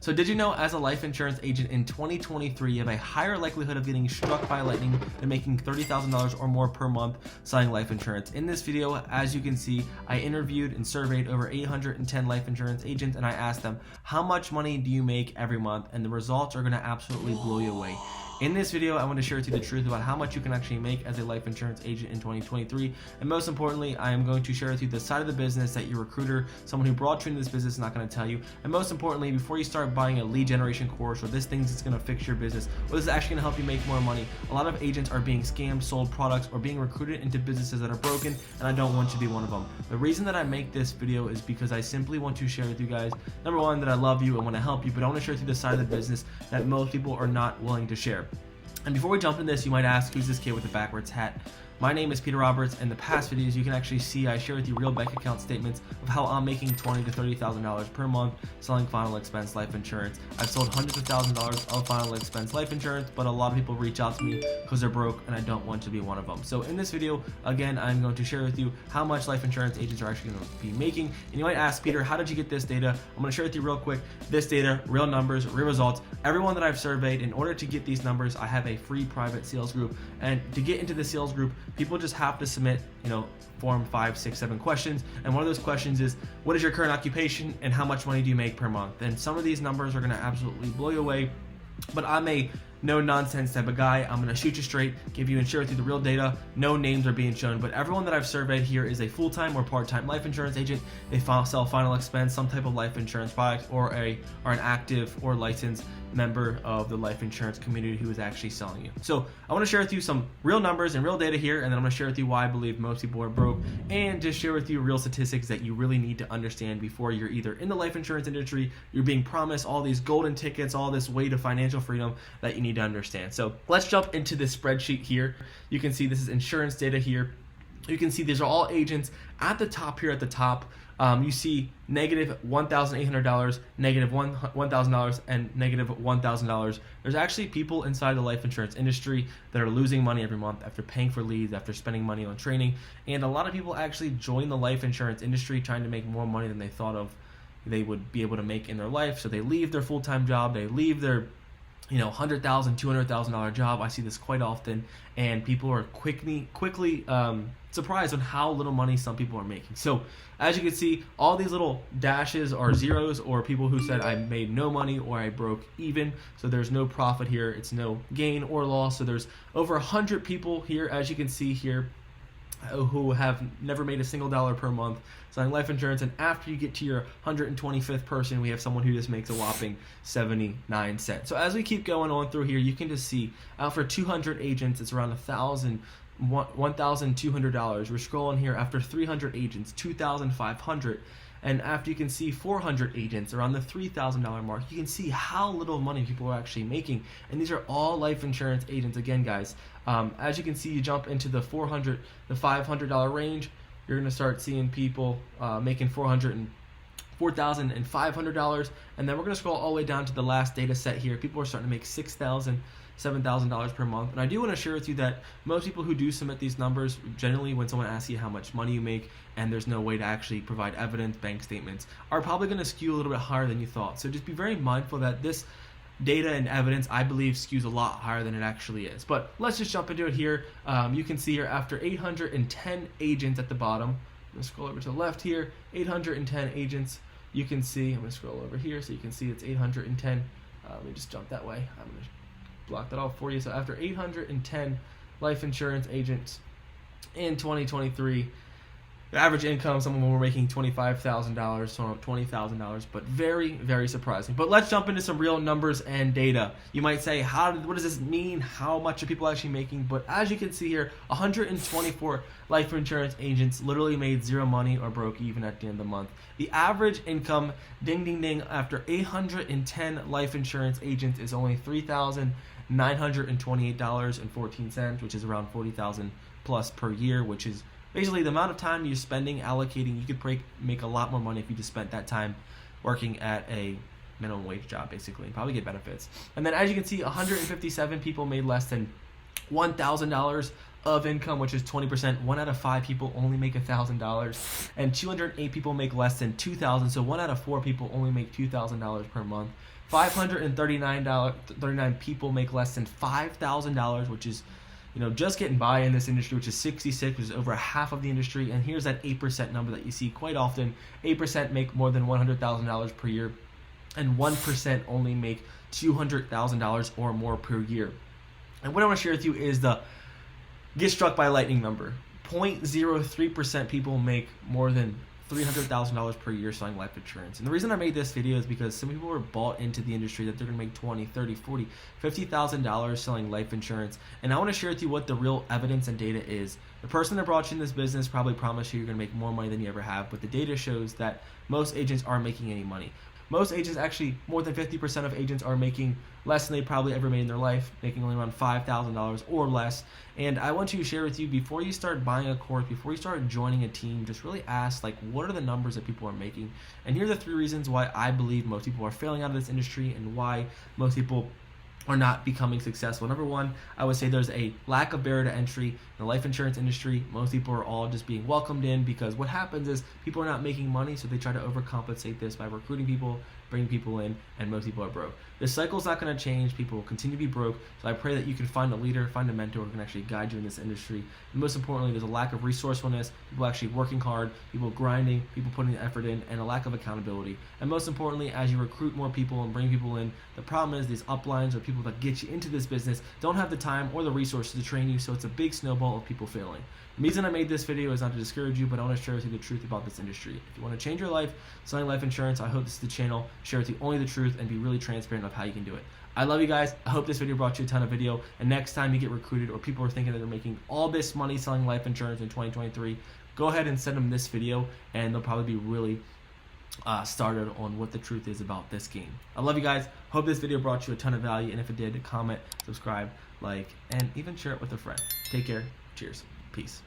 So did you know, as a life insurance agent in 2023, you have a higher likelihood of getting struck by lightning than making $30,000 or more per month selling life insurance? In this video, as you can see, I interviewed and surveyed over 810 life insurance agents, and I asked them, how much money do you make every month? And the results are going to absolutely blow you away. In this video, I want to share with you the truth about how much you can actually make as a life insurance agent in 2023. And most importantly, I am going to share with you the side of the business that your recruiter, someone who brought you into this business, is not going to tell you. And most importantly, before you start buying a lead generation course or this thing's that's going to fix your business, or this is actually going to help you make more money, a lot of agents are being scammed, sold products, or being recruited into businesses that are broken, and I don't want to be one of them. The reason that I make this video is because I simply want to share with you guys, number one, that I love you and want to help you, but I want to share with you the side of the business that most people are not willing to share. And before we jump into this, you might ask, who's this kid with the backwards hat? My name is Peter Roberts. In the past videos, you can actually see I share with you real bank account statements of how I'm making $20,000 to $30,000 per month selling final expense life insurance. I've sold hundreds of thousands of dollars of final expense life insurance, but a lot of people reach out to me because they're broke, and I don't want to be one of them. So in this video, again, I'm going to share with you how much life insurance agents are actually going to be making. And you might ask, Peter, how did you get this data? I'm going to share with you real quick this data, real numbers, real results. Everyone that I've surveyed, in order to get these numbers, I have a free private sales group. And to get into the sales group, people just have to submit, form 5, 6, 7 questions. And one of those questions is, what is your current occupation and how much money do you make per month? And some of these numbers are going to absolutely blow you away, but I'm a no nonsense type of guy. I'm going to shoot you straight, give you and share with you the real data. No names are being shown, but everyone that I've surveyed here is a full-time or part-time life insurance agent. They sell final expense, some type of life insurance product, or an active or licensed member of the life insurance community who is actually selling you. So I want to share with you some real numbers and real data here, and then I'm going to share with you why I believe most people are broke, and just share with you real statistics that you really need to understand before you're either in the life insurance industry, you're being promised all these golden tickets, all this way to financial freedom that you need to understand. So let's jump into this spreadsheet here. You can see this is insurance data here. You can see these are all agents. At the top here, at the top, you see negative $1,800, negative $1,000, and negative $1,000. There's actually people inside the life insurance industry that are losing money every month after paying for leads, after spending money on training. And a lot of people actually join the life insurance industry trying to make more money than they thought of they would be able to make in their life. So they leave their full-time job, they leave their $100,000, $200,000 job. I see this quite often, and people are quickly surprised on how little money some people are making. So as you can see, all these little dashes are zeros, or people who said I made no money or I broke even. So there's no profit here. It's no gain or loss. So there's over 100 people here, as you can see here, who have never made a single dollar per month selling life insurance. And after you get to your 125th person, we have someone who just makes a whopping 79 cents. So as we keep going on through here, you can just see out for 200 agents, it's around $1,200. We're scrolling here after 300 agents, $2,500. And after you can see 400 agents around the $3,000 mark, you can see how little money people are actually making. And these are all life insurance agents. Again, guys, as you can see, you jump into the $500 range, you're going to start seeing people making $4,500. And then we're going to scroll all the way down to the last data set here. People are starting to make $6,000, $7,000 per month. And I do want to share with you that most people who do submit these numbers, generally when someone asks you how much money you make and there's no way to actually provide evidence, bank statements, are probably going to skew a little bit higher than you thought. So just be very mindful that this data and evidence, I believe, skews a lot higher than it actually is. But let's just jump into it here. You can see here after 810 agents at the bottom, I'm going to scroll over to the left here, 810 agents, you can see, I'm going to scroll over here so you can see it's 810. Let me just jump that way. I'm going to block that off for you. So after 810 life insurance agents in 2023, the average income, some of them were making $25,000, some $20,000, but very, very surprising. But let's jump into some real numbers and data. You might say, what does this mean? How much are people actually making? But as you can see here, 124 life insurance agents literally made zero money or broke even at the end of the month. The average income, ding, ding, ding, after 810 life insurance agents is only $3,928.14, which is around $40,000 plus per year, which is basically the amount of time you're spending allocating. You could make a lot more money if you just spent that time working at a minimum wage job, basically, and probably get benefits. And then as you can see, 157 people made less than $1,000 of income, which is 20%. 1 out of 5 people only make $1,000, and 208 people make less than $2,000. So 1 out of 4 people only make $2,000 per month. 539 people make less than $5,000, which is, just getting by in this industry, which is 66, which is over half of the industry. And here's that 8% number that you see quite often. 8% make more than $100,000 per year, and 1% only make $200,000 or more per year. And what I want to share with you is the get struck by lightning number. 0.03% people make more than $300,000 per year selling life insurance. And the reason I made this video is because some people are bought into the industry that they're going to make $20, $30, $40, $50,000 selling life insurance. And I want to share with you what the real evidence and data is. The person that brought you in this business probably promised you you're going to make more money than you ever have, but the data shows that most agents aren't making any money. Most agents, actually more than 50% of agents, are making less than they probably ever made in their life, making only around $5,000 or less. And I want to share with you, before you start buying a course, before you start joining a team, just really ask, what are the numbers that people are making? And here are the 3 reasons why I believe most people are failing out of this industry and why most people are not becoming successful. Number 1, I would say there's a lack of barrier to entry in the life insurance industry. Most people are all just being welcomed in, because what happens is people are not making money, so they try to overcompensate this by recruiting people, bringing people in, and most people are broke. This cycle's not going to change. People will continue to be broke. So I pray that you can find a leader, find a mentor who can actually guide you in this industry. And most importantly, there's a lack of resourcefulness, people actually working hard, people grinding, people putting the effort in, and a lack of accountability. And most importantly, as you recruit more people and bring people in, the problem is these uplines, or people that get you into this business, don't have the time or the resources to train you, so it's a big snowball of people failing. The reason I made this video is not to discourage you, but I want to share with you the truth about this industry. If you want to change your life selling life insurance, I hope this is the channel. Share with you only the truth and be really transparent of how you can do it. I love you guys. I hope this video brought you a ton of video. And next time you get recruited, or people are thinking that they're making all this money selling life insurance in 2023, go ahead and send them this video, and they'll probably be really started on what the truth is about this game. I love you guys. Hope this video brought you a ton of value. And if it did, comment, subscribe, like, and even share it with a friend. Take care. Cheers. Peace.